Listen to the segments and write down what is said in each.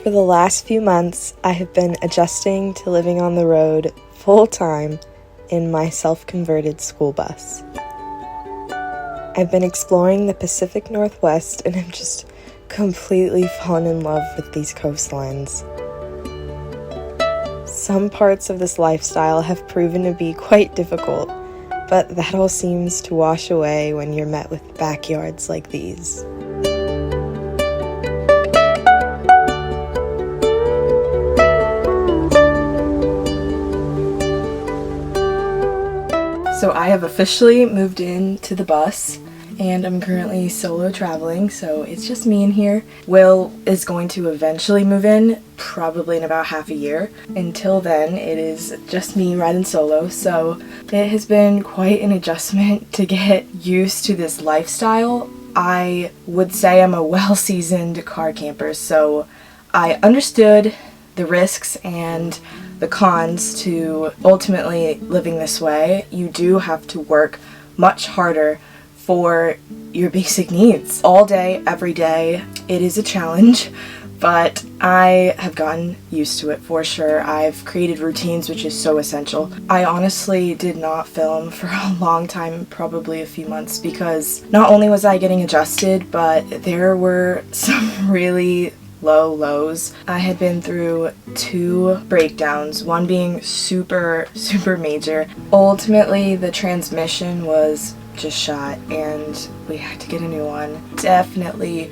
For the last few months, I have been adjusting to living on the road full-time in my self-converted school bus. I've been exploring the Pacific Northwest and I'm just completely fallen in love with these coastlines. Some parts of this lifestyle have proven to be quite difficult, but that all seems to wash away when you're met with backyards like these. So I have officially moved into the bus and I'm currently solo traveling, so it's just me in here. Will is going to eventually move in, probably in about half a year. Until then, it is just me riding solo, so it has been quite an adjustment to get used to this lifestyle. I would say I'm a well-seasoned car camper, so I understood the risks and the cons to ultimately living this way. You do have to work much harder for your basic needs all day, every day. It is a challenge, but I have gotten used to it for sure. I've created routines, which is so essential. I honestly did not film for a long time, probably a few months, because not only was I getting adjusted, but there were some really low lows. I had been through 2 breakdowns, one being super major. Ultimately, the transmission was just shot and we had to get a new one. Definitely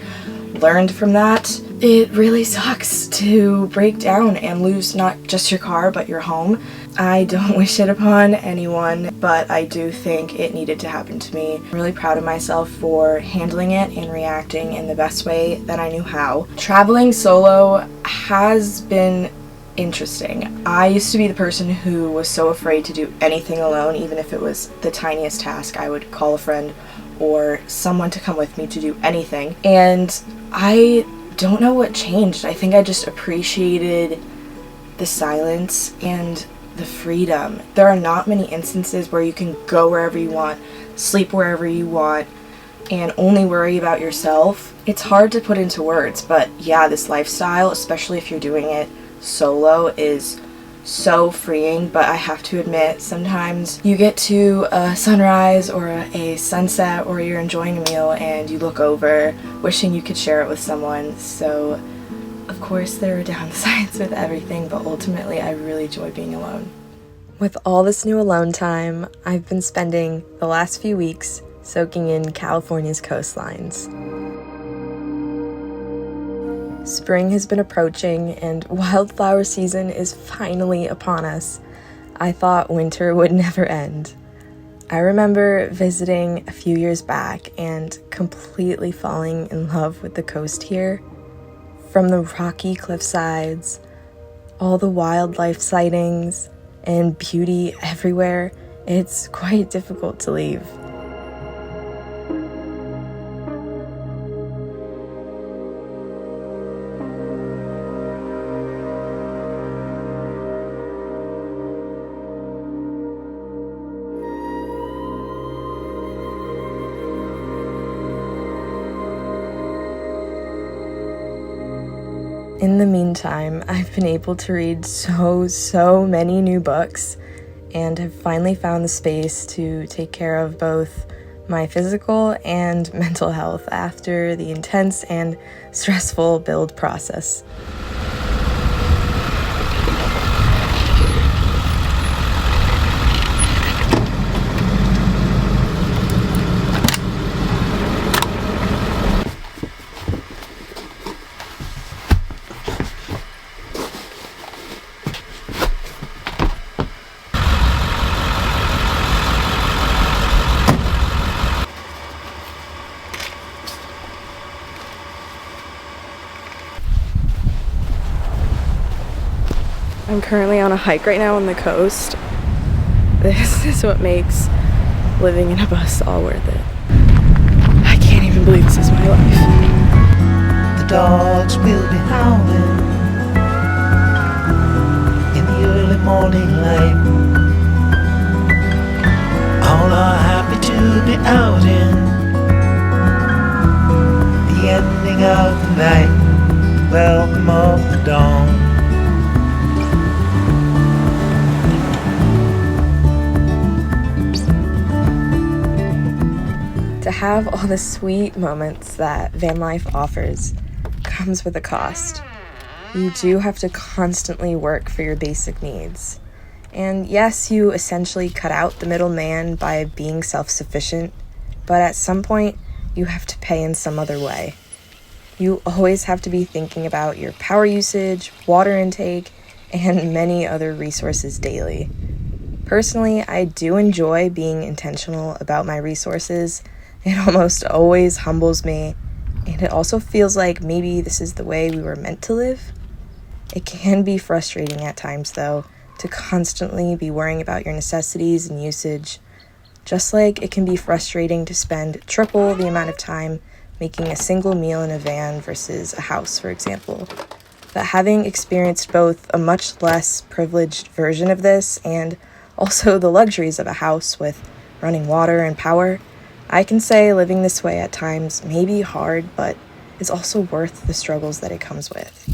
learned from that. It really sucks to break down and lose not just your car but your home. I don't wish it upon anyone, but I do think it needed to happen to me. I'm really proud of myself for handling it and reacting in the best way that I knew how. Traveling solo has been interesting. I used to be the person who was so afraid to do anything alone, even if it was the tiniest task. I would call a friend or someone to come with me to do anything. And I don't know what changed. I think I just appreciated the silence and the freedom. There are not many instances where you can go wherever you want, sleep wherever you want, and only worry about yourself. It's hard to put into words, but yeah, this lifestyle, especially if you're doing it solo, is so freeing. But I have to admit, sometimes you get to a sunrise or a sunset, or you're enjoying a meal and you look over wishing you could share it with someone. So of course there are downsides with everything, but ultimately I really enjoy being alone. With all this new alone time, I've been spending the last few weeks soaking in California's coastlines. Spring has been approaching and wildflower season is finally upon us. I thought winter would never end. I remember visiting a few years back and completely falling in love with the coast here. From the rocky cliffsides, all the wildlife sightings, and beauty everywhere, it's quite difficult to leave. In the meantime, I've been able to read so many new books and have finally found the space to take care of both my physical and mental health after the intense and stressful build process. I'm currently on a hike right now on the coast. This is what makes living in a bus all worth it. I can't even believe this is my life. The dogs will be howling in the early morning light. All are happy to be out in the ending of the night. Welcome of the have all the sweet moments that van life offers comes with a cost. You do have to constantly work for your basic needs. And yes, you essentially cut out the middleman by being self-sufficient, but at some point, you have to pay in some other way. You always have to be thinking about your power usage, water intake, and many other resources daily. Personally, I do enjoy being intentional about my resources. It almost always humbles me, and it also feels like maybe this is the way we were meant to live. It can be frustrating at times, though, to constantly be worrying about your necessities and usage, just like it can be frustrating to spend triple the amount of time making a single meal in a van versus a house, for example. But having experienced both a much less privileged version of this and also the luxuries of a house with running water and power, I can say living this way at times may be hard, but is also worth the struggles that it comes with.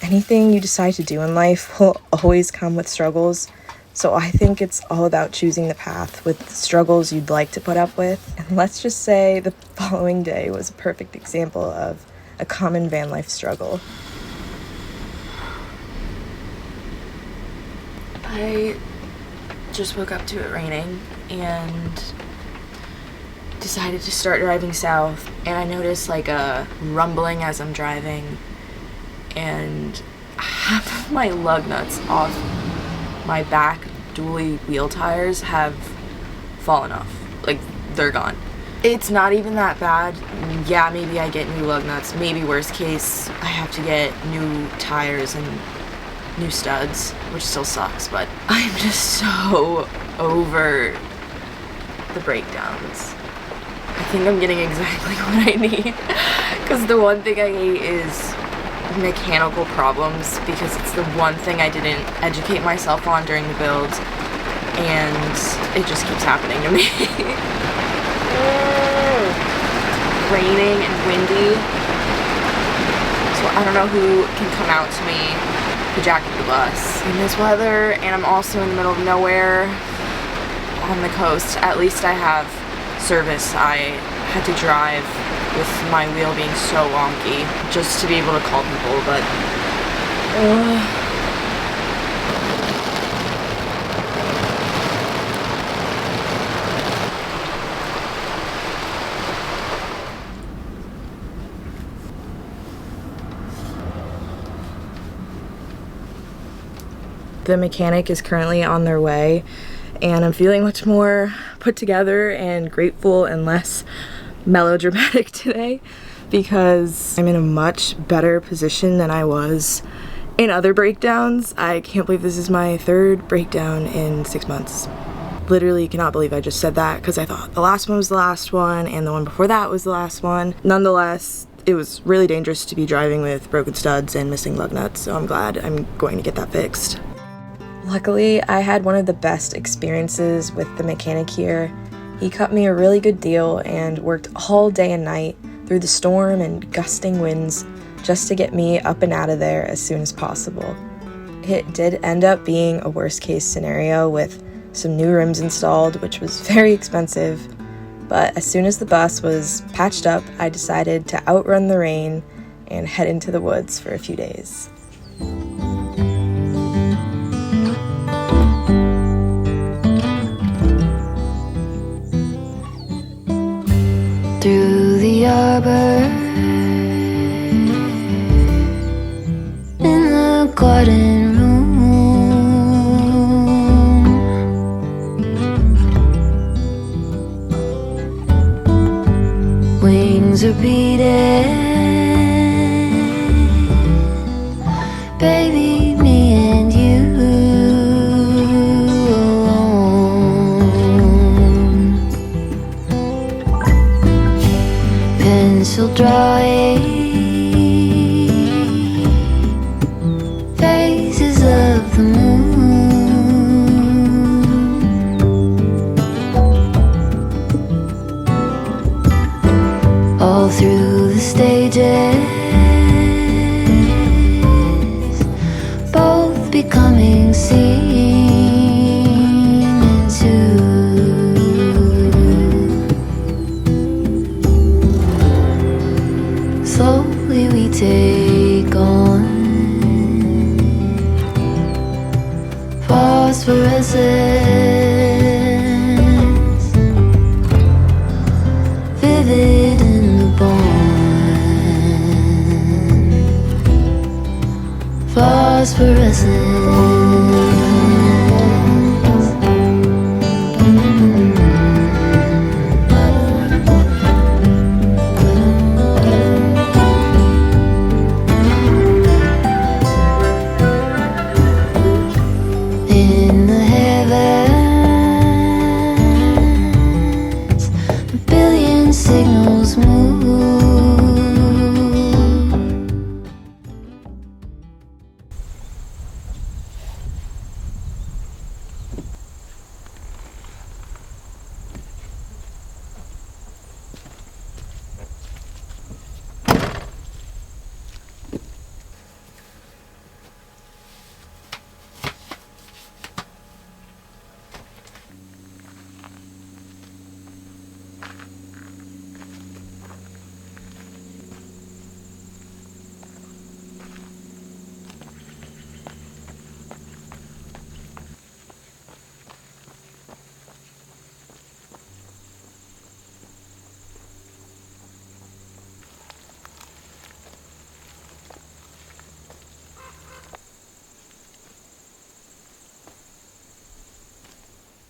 Anything you decide to do in life will always come with struggles, so I think it's all about choosing the path with the struggles you'd like to put up with. And let's just say the following day was a perfect example of a common van life struggle. I just woke up to it raining and decided to start driving south, and I noticed like a rumbling as I'm driving, and half of my lug nuts off my back dually wheel tires have fallen off. Like, they're gone. It's not even that bad. Yeah, maybe I get new lug nuts. Maybe worst case, I have to get new tires and new studs, which still sucks, but I'm just so over the breakdowns. I think I'm getting exactly what I need, because the one thing I hate is mechanical problems, because it's the one thing I didn't educate myself on during the build, and it just keeps happening to me. Raining and windy, so I don't know who can come out to me to jack up the bus in this weather, and I'm also in the middle of nowhere on the coast. At least I have service. I had to drive with my wheel being so wonky just to be able to call people, but the mechanic is currently on their way, and I'm feeling much more put together and grateful and less melodramatic today, because I'm in a much better position than I was in other breakdowns. I can't believe this is my third breakdown in 6 months. Literally cannot believe I just said that, because I thought the last one was the last one and the one before that was the last one. Nonetheless, it was really dangerous to be driving with broken studs and missing lug nuts, so I'm glad I'm going to get that fixed. Luckily, I had one of the best experiences with the mechanic here. He cut me a really good deal and worked all day and night through the storm and gusting winds just to get me up and out of there as soon as possible. It did end up being a worst case scenario with some new rims installed, which was very expensive, but as soon as the bus was patched up, I decided to outrun the rain and head into the woods for a few days. Through the arbor, in the garden room, wings are beating, baby, me and you alone. Pencil drawing faces take on phosphorescence, vivid in the bone, phosphorescence. In the heavens, a billion signals move.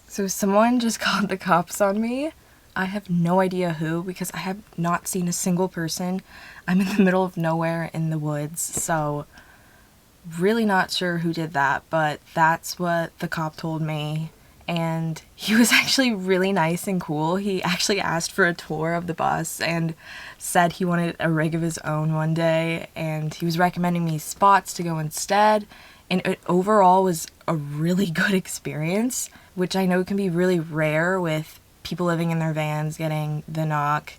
So someone just called the cops on me. I have no idea who, because I have not seen a single person. I'm in the middle of nowhere in the woods, so really not sure who did that, but that's what the cop told me. And he was actually really nice and cool. He actually asked for a tour of the bus and said he wanted a rig of his own one day, and he was recommending me spots to go instead. And it overall was a really good experience, which I know can be really rare with people living in their vans getting the knock,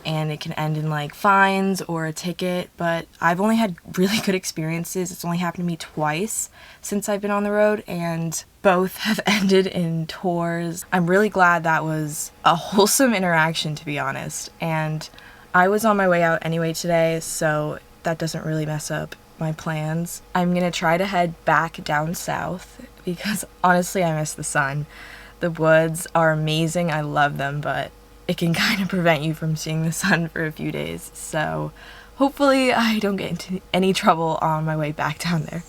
and it can end in like fines or a ticket, but I've only had really good experiences. It's only happened to me twice since I've been on the road, and both have ended in tours. I'm really glad that was a wholesome interaction, to be honest, and I was on my way out anyway today, so that doesn't really mess up my plans. I'm gonna try to head back down south because honestly I miss the sun. The woods are amazing, I love them, but it can kind of prevent you from seeing the sun for a few days, so hopefully I don't get into any trouble on my way back down there.